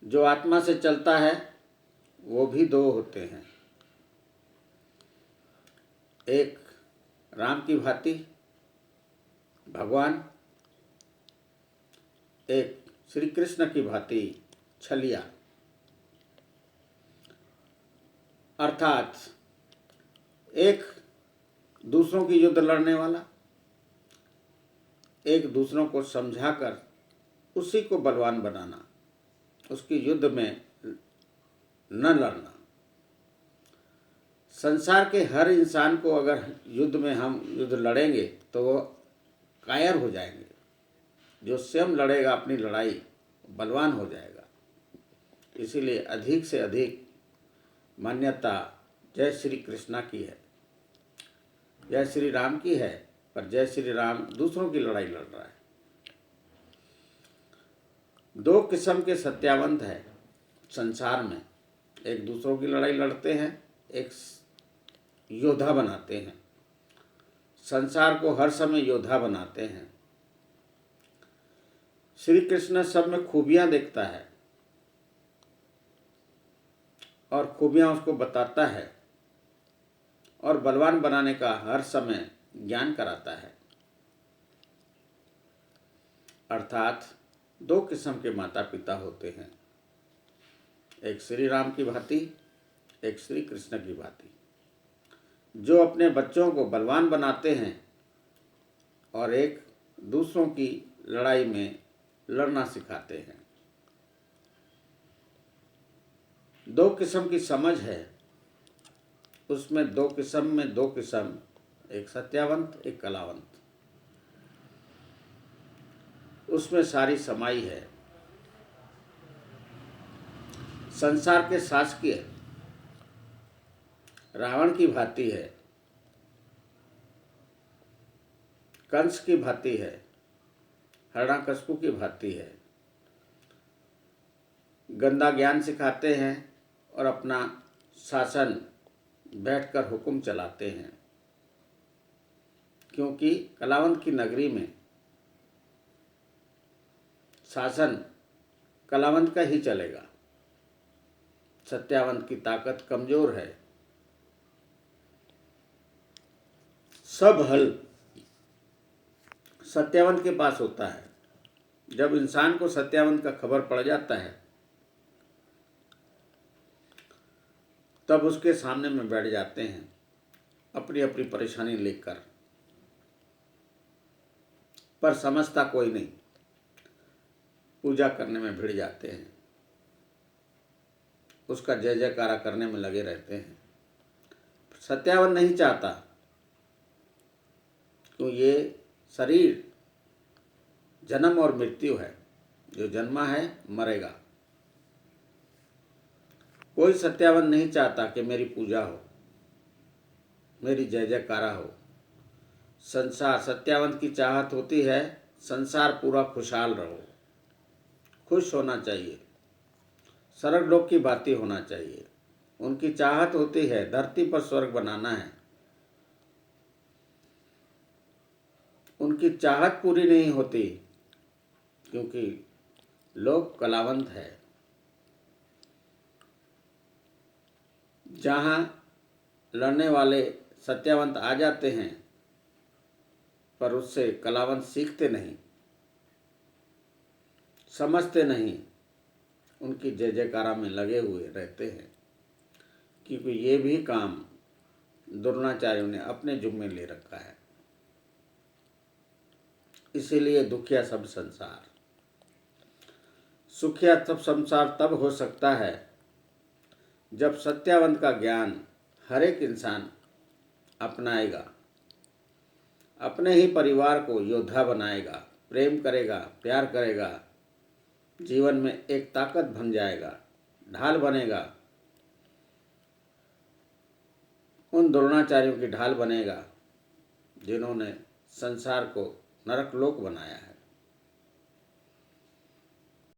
जो आत्मा से चलता है वो भी दो होते हैं, एक राम की भांति भगवान, एक श्री कृष्ण की भांति छलिया। अर्थात एक दूसरों की युद्ध लड़ने वाला, एक दूसरों को समझाकर उसी को बलवान बनाना, उसकी युद्ध में न लड़ना। संसार के हर इंसान को अगर युद्ध में हम युद्ध लड़ेंगे तो वो कायर हो जाएंगे। जो स्वयं लड़ेगा अपनी लड़ाई बलवान हो जाएगा। इसीलिए अधिक से अधिक मान्यता जय श्री कृष्णा की है, जय श्री राम की है, पर जय श्री राम दूसरों की लड़ाई लड़ रहा है। दो किस्म के सत्यावंत है संसार में, एक दूसरों की लड़ाई लड़ते हैं, एक योद्धा बनाते हैं, संसार को हर समय योद्धा बनाते हैं। श्री कृष्ण सब में खूबियां देखता है और खूबियां उसको बताता है और बलवान बनाने का हर समय ज्ञान कराता है। अर्थात दो किस्म के माता पिता होते हैं, एक श्री राम की भांति, एक श्री कृष्ण की भांति, जो अपने बच्चों को बलवान बनाते हैं और एक दूसरों की लड़ाई में लड़ना सिखाते हैं। दो किस्म की समझ है, उसमें दो किस्म, एक सत्यावंत एक कलावंत, उसमें सारी समाई है। संसार के शासकीय रावण की भांति है, कंस की भांति है, हिरण्यकशिपु की भांति है। गंदा ज्ञान सिखाते हैं और अपना शासन बैठकर हुक्म चलाते हैं, क्योंकि कलावंत की नगरी में शासन कलावंत का ही चलेगा। सत्यावंत की ताकत कमजोर है। सब हल सत्यावंत के पास होता है। जब इंसान को सत्यावंत का खबर पड़ जाता है तब उसके सामने में बैठ जाते हैं अपनी अपनी परेशानी लेकर, पर समझता कोई नहीं, पूजा करने में भिड़ जाते हैं, उसका जय जयकारा करने में लगे रहते हैं। सत्यावन नहीं चाहता तो ये शरीर जन्म और मृत्यु है, जो जन्मा है मरेगा। कोई सत्यावन नहीं चाहता कि मेरी पूजा हो, मेरी जय जयकारा हो। संसार सत्यावंत की चाहत होती है संसार पूरा खुशहाल रहो, खुश होना चाहिए, स्वर्ग लोक की बातें होना चाहिए। उनकी चाहत होती है धरती पर स्वर्ग बनाना है। उनकी चाहत पूरी नहीं होती क्योंकि लोग कलावंत है। जहाँ लड़ने वाले सत्यावंत आ जाते हैं पर उससे कलावंत सीखते नहीं, समझते नहीं, उनकी जय जयकारा में लगे हुए रहते हैं, क्योंकि ये भी काम द्रोणाचार्यों ने अपने जुम्मे ले रखा है। इसीलिए दुखिया सब संसार, सुखिया सब संसार तब हो सकता है जब सत्यावंत का ज्ञान हर एक इंसान अपनाएगा, अपने ही परिवार को योद्धा बनाएगा, प्रेम करेगा, प्यार करेगा, जीवन में एक ताकत बन जाएगा, ढाल बनेगा, उन द्रोणाचार्यों की ढाल बनेगा जिन्होंने संसार को नरक लोक बनाया है।